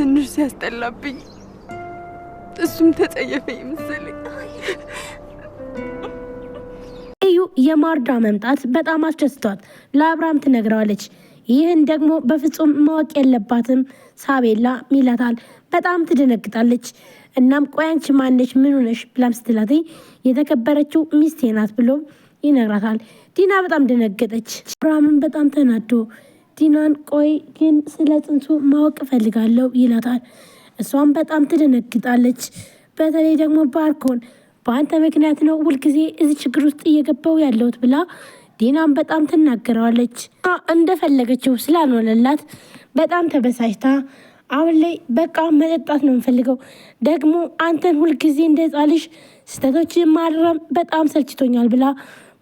ትንሽ ሲያስጠላብኝ እሱም ተጸየፈኝ መሰለኝ። እዩ የማርዳ መምጣት በጣም አስደስቷት ለአብርሃም ትነግረዋለች። ይህን ደግሞ በፍጹም ማወቅ የለባትም ሳቤላ ይላታል። በጣም ትደነግጣለች። እናም ቆይ አንቺ ማነሽ ምን ሆነሽ ብላም ስትላት የተከበረችው ሚስቴ ናት ብሎ ይነግራታል። ዲና በጣም ደነገጠች። አብርሃምን በጣም ተናዶ ዲናን ቆይ ግን ስለ ጽንሱ ማወቅ እፈልጋለሁ ይላታል። እሷም በጣም ትደነግጣለች። በተለይ ደግሞ ባርኮን በአንተ ምክንያት ነው ሁልጊዜ እዚህ ችግር ውስጥ እየገባው ያለሁት ብላ ዲናም በጣም ትናገረዋለች። እንደፈለገችው ስላልሆነላት በጣም ተበሳጭታ አሁን ላይ በቃ መጠጣት ነው የምፈልገው፣ ደግሞ አንተን ሁልጊዜ እንደጻልሽ ስህተቶችን ማረም በጣም ሰልችቶኛል ብላ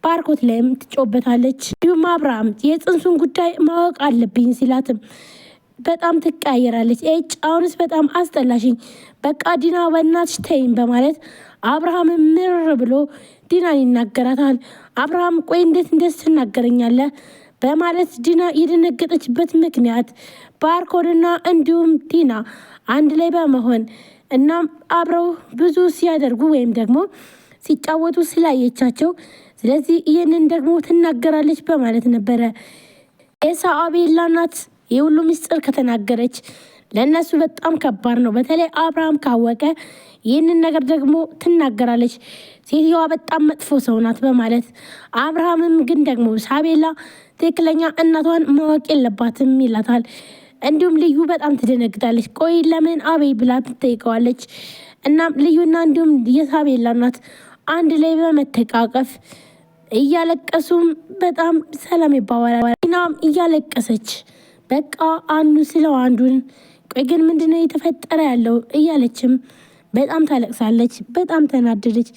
ባርኮት ላይም ትጮበታለች። እንዲሁም አብርሃም የጽንሱን ጉዳይ ማወቅ አለብኝ ሲላትም በጣም ትቀያየራለች። አሁንስ በጣም አስጠላሽኝ፣ በቃ ዲና በእናትሽ ተይኝ በማለት አብርሃም ምር ብሎ ዲናን ይናገራታል። አብርሃም ቆይ እንዴት እንደዚህ ትናገረኛለህ በማለት ዲና የደነገጠችበት ምክንያት ባርኮንና እንዲሁም ዲና አንድ ላይ በመሆን እናም አብረው ብዙ ሲያደርጉ ወይም ደግሞ ሲጫወቱ ስላየቻቸው ስለዚህ ይህንን ደግሞ ትናገራለች በማለት ነበረ። ኤሳቤላ ናት የሁሉ ምስጢር ከተናገረች ለእነሱ በጣም ከባድ ነው። በተለይ አብርሃም ካወቀ ይህንን ነገር ደግሞ ትናገራለች። ሴትዮዋ በጣም መጥፎ ሰው ናት በማለት አብርሃምም ግን ደግሞ ሳቤላ ትክክለኛ እናቷን ማወቅ የለባትም ይላታል። እንዲሁም ልዩ በጣም ትደነግጣለች። ቆይ ለምን አቤይ ብላ ትጠይቀዋለች። እናም ልዩና እንዲሁም የሳቤላ እናት አንድ ላይ በመተቃቀፍ እያለቀሱም በጣም ሰላም ይባባላል። እናም እያለቀሰች በቃ አንዱ ስለው አንዱን ቆይ ግን ምንድነው የተፈጠረ ያለው እያለችም በጣም ታለቅሳለች። በጣም ተናደደች።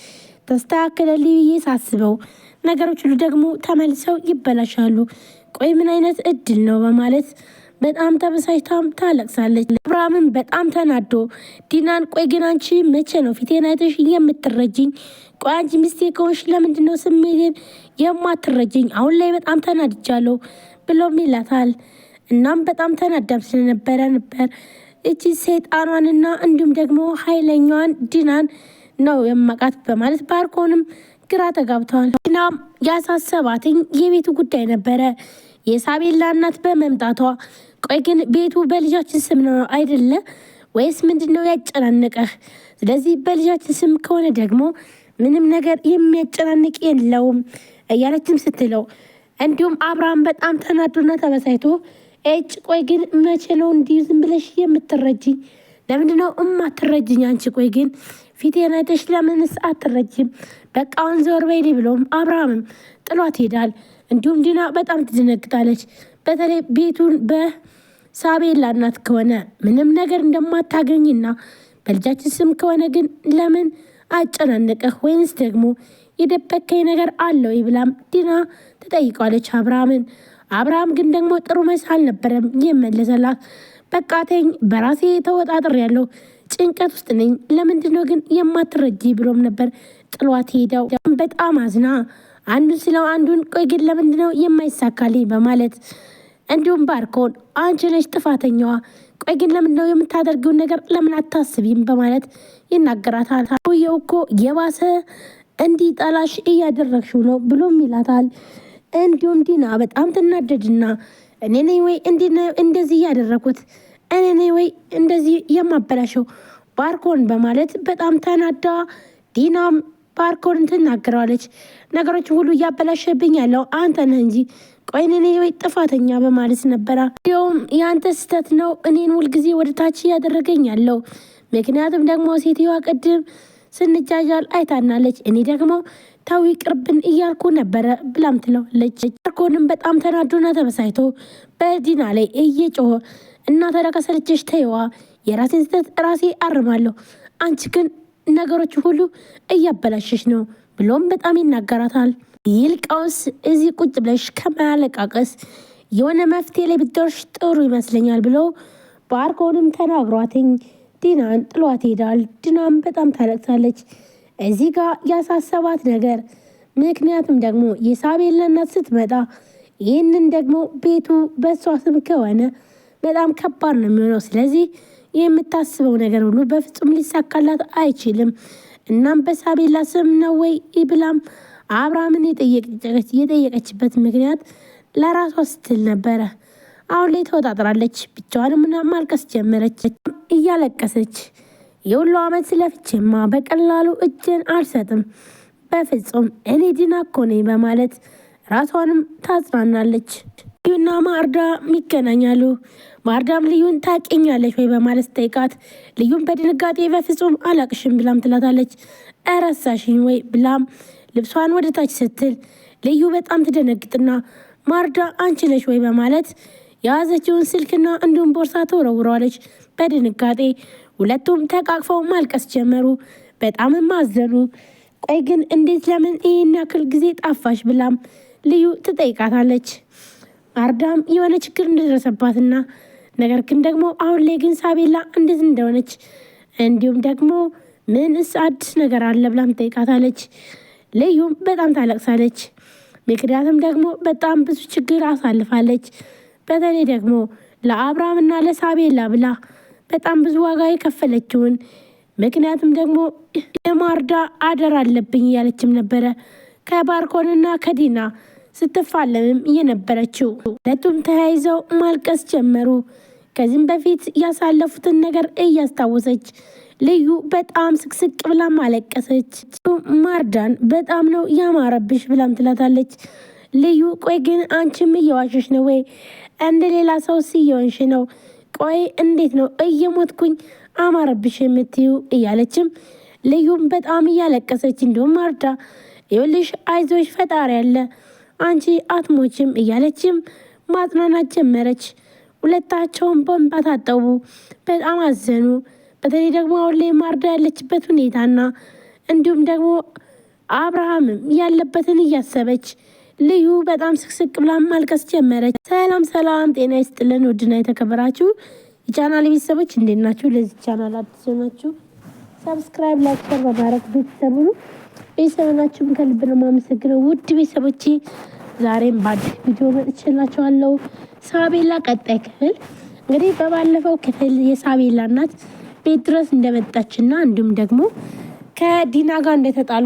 ተስተካከለልኝ ብዬ ሳስበው ነገሮች ሁሉ ደግሞ ተመልሰው ይበላሻሉ። ቆይ ምን አይነት እድል ነው በማለት በጣም ተበሳጭታም ታለቅሳለች። አብርሃምን በጣም ተናዶ ዲናን ቆይ ግን አንቺ መቼ ነው ፊቴን አይተሽ የምትረጅኝ? ቆይ አንቺ ሚስቴ ከሆንሽ ለምንድነው ስሜቴን የማትረጅኝ? አሁን ላይ በጣም ተናድጃለሁ ብሎም ይላታል። እናም በጣም ተናዳም ስለነበረ ነበር እቺ ሰይጣኗንና እንዲሁም ደግሞ ኃይለኛዋን ዲናን ነው የማቃት በማለት ባርኮንም ግራ ተጋብተዋል። ዲናም ያሳሰባትኝ የቤቱ ጉዳይ ነበረ የሳቤላ እናት በመምጣቷ። ቆይ ግን ቤቱ በልጃችን ስም ነው አይደለ ወይስ ምንድነው ያጨናነቀህ? ስለዚህ በልጃችን ስም ከሆነ ደግሞ ምንም ነገር የሚያጨናንቅ የለውም እያለችም ስትለው እንዲሁም አብርሃም በጣም ተናዶና ተበሳይቶ ቆይ ግን መቼ ነው እንዲህ ዝም ብለሽ የምትረጅኝ? ለምንድነው እማትረጅኝ አንቺ? ቆይ ግን ፊቴን አይተሽ ለምንስ አትረጅም? በቃ አሁን ዘወር በይልኝ ብሎም አብርሃምም ጥሏት ይሄዳል። እንዲሁም ዲና በጣም ትደነግጣለች። በተለይ ቤቱን በሳቤላ እናት ከሆነ ምንም ነገር እንደማታገኝና በልጃችን ስም ከሆነ ግን ለምን አጨናነቀህ? ወይንስ ደግሞ የደበከኝ ነገር አለው ብላም ዲና ትጠይቀዋለች አብርሃምን። አብርሃም ግን ደግሞ ጥሩ መልስ አልነበረም የመለሰላት። በቃ ተይኝ፣ በራሴ ተወጣጥር ያለው ጭንቀት ውስጥ ነኝ፣ ለምንድነው ግን የማትረጂ ብሎም ነበር ጥሏት ሄደው። በጣም አዝና አንዱን ስለው አንዱን ቆይ ግን ለምንድነው የማይሳካልኝ በማለት እንዲሁም ባርኮን አንቺ ነሽ ጥፋተኛዋ፣ ቆይ ግን ለምንድነው የምታደርገውን ነገር ለምን አታስቢም በማለት ይናገራታል። ሰውየው እኮ የባሰ እንዲጠላሽ እያደረግሽው ነው ብሎም ይላታል። እንዲሁም ዲና በጣም ትናደድና እኔ ነኝ ወይ እንደዚህ እያደረኩት? እኔ ነኝ ወይ እንደዚህ የማበላሸው ባርኮን በማለት በጣም ተናዳ ዲናም ባርኮንን ትናገረዋለች። ነገሮች ሁሉ እያበላሸብኝ ያለው አንተ ነህ እንጂ ቆይ እኔ ነኝ ወይ ጥፋተኛ በማለት ነበራ። እንዲሁም የአንተ ስህተት ነው እኔን ሁልጊዜ ወደ ታች እያደረገኝ ያለው፣ ምክንያቱም ደግሞ ሴትዮዋ ቅድም ስንጃጃል አይታናለች፣ እኔ ደግሞ ታዊ ቅርብን እያልኩ ነበረ ብላም ትለዋለች። ባርኮንም በጣም ተናዶና ተበሳይቶ በዲና ላይ እየጮኸ እና ተለቀሰለችሽ ተይዋ፣ የራሴን ስህተት ራሴ አርማለሁ፣ አንቺ ግን ነገሮች ሁሉ እያበላሸሽ ነው ብሎም በጣም ይናገራታል። ይልቃውስ እዚህ ቁጭ ብለሽ ከማያለቃቀስ የሆነ መፍትሄ ላይ ብትደርሽ ጥሩ ይመስለኛል ብሎ ባርኮንም ተናግሯትኝ ዲናን ጥሏት ሄዳል። ዲናም በጣም ታለቅሳለች። እዚህ ጋር ያሳሰባት ነገር ምክንያቱም ደግሞ የሳቤላ እናት ስትመጣ ይህንን ደግሞ ቤቱ በእሷ ስም ከሆነ በጣም ከባድ ነው የሚሆነው። ስለዚህ የምታስበው ነገር ሁሉ በፍጹም ሊሳካላት አይችልም። እናም በሳቤላ ስም ነው ወይ ብላም አብርሃምን የጠየቀችበት ምክንያት ለራሷ ስትል ነበረ። አሁን ላይ ተወጣጥራለች። ብቻዋንም ማልቀስ ጀመረች። እያለቀሰች የሁሉ ዓመት ስለፍቼማ በቀላሉ እጄን አልሰጥም፣ በፍጹም እኔ ዲና እኮ ነኝ በማለት ራሷንም ታጽናናለች። ልዩና ማርዳ ይገናኛሉ። ማርዳም ልዩን ታውቂኛለች ወይ በማለት ጠይቃት፣ ልዩን በድንጋጤ በፍጹም አላቅሽም ብላም ትላታለች። እረሳሽኝ ወይ ብላም ልብሷን ወደ ታች ስትል ልዩ በጣም ትደነግጥና ማርዳ አንቺ ነሽ ወይ በማለት የያዘችውን ስልክና እንዲሁም ቦርሳ ተወረውረዋለች። በድንጋጤ ሁለቱም ተቃቅፈው ማልቀስ ጀመሩ። በጣም ማዘኑ። ቆይ ግን እንዴት ለምን ይህን ያክል ጊዜ ጣፋሽ ብላም ልዩ ትጠይቃታለች። ማርዳም የሆነ ችግር እንደደረሰባትና ነገር ግን ደግሞ አሁን ላይ ግን ሳቤላ እንዴት እንደሆነች እንዲሁም ደግሞ ምንስ አዲስ ነገር አለ ብላም ትጠይቃታለች። ልዩም በጣም ታለቅሳለች። ምክንያቱም ደግሞ በጣም ብዙ ችግር አሳልፋለች። በተለይ ደግሞ ለአብርሃምና ለሳቤላ ብላ በጣም ብዙ ዋጋ የከፈለችውን ምክንያቱም ደግሞ የማርዳ አደር አለብኝ እያለችም ነበረ ከባርኮንና ከዲና ስትፋለምም የነበረችው። ሁለቱም ተያይዘው ማልቀስ ጀመሩ። ከዚህም በፊት ያሳለፉትን ነገር እያስታወሰች ልዩ በጣም ስቅስቅ ብላም አለቀሰች። ማርዳን በጣም ነው ያማረብሽ ብላም ትላታለች። ልዩ ቆይ ግን አንቺም እየዋሸሽ ነው ወይ? እንደ ሌላ ሰው ሲየሆንሽ ነው? ቆይ እንዴት ነው እየሞትኩኝ አማረብሽ የምትዩ? እያለችም ልዩም በጣም እያለቀሰች እንዲሁም ማርዳ ይኸውልሽ አይዞሽ ፈጣሪ ያለ አንቺ አትሞችም እያለችም ማጽናናት ጀመረች። ሁለታቸውን በእንባ ታጠቡ። በጣም አዘኑ። በተለይ ደግሞ አሁን ላይ ማርዳ ያለችበት ሁኔታና እንዲሁም ደግሞ አብርሃምም ያለበትን እያሰበች ልዩ በጣም ስቅስቅ ብላ ማልቀስ ጀመረች። ሰላም ሰላም፣ ጤና ይስጥልን ውድና የተከበራችሁ የቻናል ቤተሰቦች እንዴት ናችሁ? ለዚህ ቻናል አዲስ ናችሁ ሰብስክራይብ፣ ላይክ፣ ሼር በማድረግ ቤተሰቡ ቤተሰብናችሁን ከልብ ነው የማመሰግነው። ውድ ቤተሰቦቼ ዛሬም በአዲስ ቪዲዮ መጥቼላችኋለሁ። ሳቤላ ቀጣይ ክፍል እንግዲህ በባለፈው ክፍል የሳቤላ እናት ቤት ድረስ እንደመጣችና እንዲሁም ደግሞ ከዲና ጋር እንደተጣሉ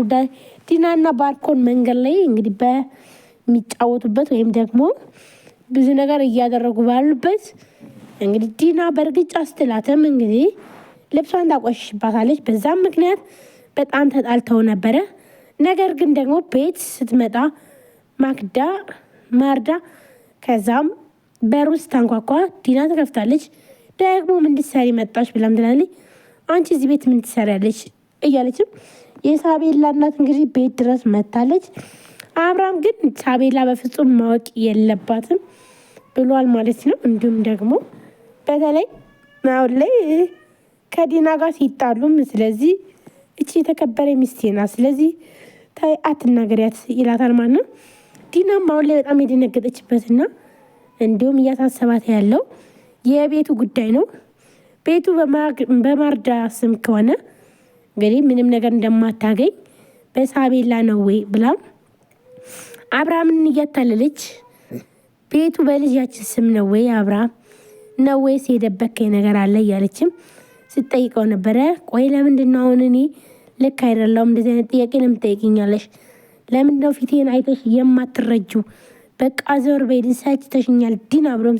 ዲናና ባርኮን መንገድ ላይ እንግዲህ በሚጫወቱበት ወይም ደግሞ ብዙ ነገር እያደረጉ ባሉበት እንግዲህ ዲና በእርግጫ ስትላትም እንግዲህ ልብሷን ታቆሽሽባታለች። በዛም ምክንያት በጣም ተጣልተው ነበረ። ነገር ግን ደግሞ ቤት ስትመጣ ማርዳ ከዛም በሩ ስታንኳኳ ዲና ትከፍታለች። ደግሞ ምን ትሰሪ መጣች ብላም ትላለች። አንቺ እዚህ ቤት ምን ትሰሪያለች እያለችም የሳቤላ እናት እንግዲህ ቤት ድረስ መታለች። አብርሃም ግን ሳቤላ በፍጹም ማወቅ የለባትም ብሏል ማለት ነው። እንዲሁም ደግሞ በተለይ አሁን ላይ ከዲና ጋር ሲጣሉም ስለዚህ እቺ የተከበረ ሚስቴ ናት፣ ስለዚህ ታይ አትናገሪያት ይላታል ማለት ነው። ዲናም አሁን ላይ በጣም የደነገጠችበትና እንዲሁም እያሳሰባት ያለው የቤቱ ጉዳይ ነው። ቤቱ በማርዳ ስም ከሆነ እንግዲህ ምንም ነገር እንደማታገኝ በሳቤላ ነው ወይ ብላም አብርሃምን እያታለለች ቤቱ በልጃችን ስም ነው ወይ አብርሃም ነው ወይስ የደበከኝ ነገር አለ እያለችም ስትጠይቀው ነበረ። ቆይ ለምንድን ነው አሁን እኔ ልክ አይደለሁም እንደዚህ አይነት ጥያቄ ለምን ትጠይቅኛለሽ? ለምንድን ነው ፊቴን አይተሽ የማትረጁ? በቃ ዘወር በይ፣ ሰልችተሽኛል ዲና ብሎም